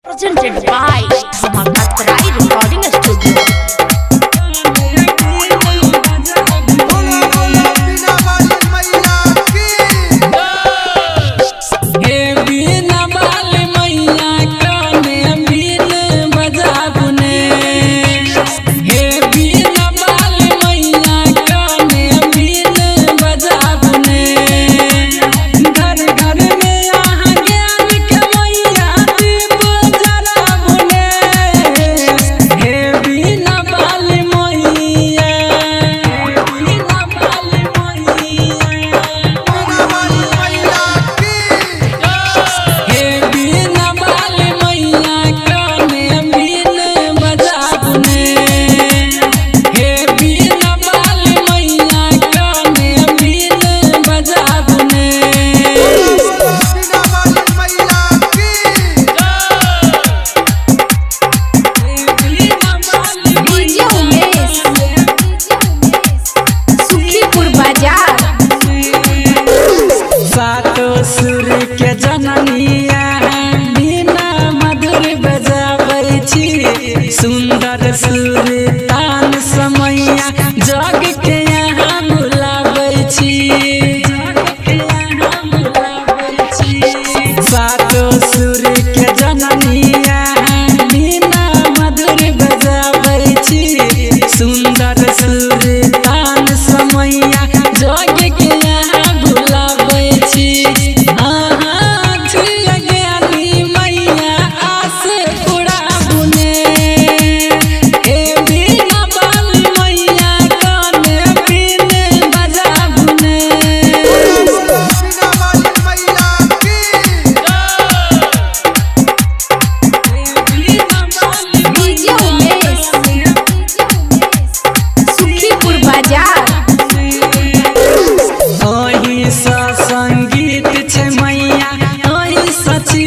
Presented by Mahakatrai Recording Studio. सुर के जननिया बिना मधुर बजाबै छी सुंदर सुर तान समैया जग के यहाँ बुलाबै छी सातो सुर के जननिया बिना मधुर बजाबै छी सुंदर सुर तान समैया जग के यहाँ बुलाबै छी। संगीत छै मैया सची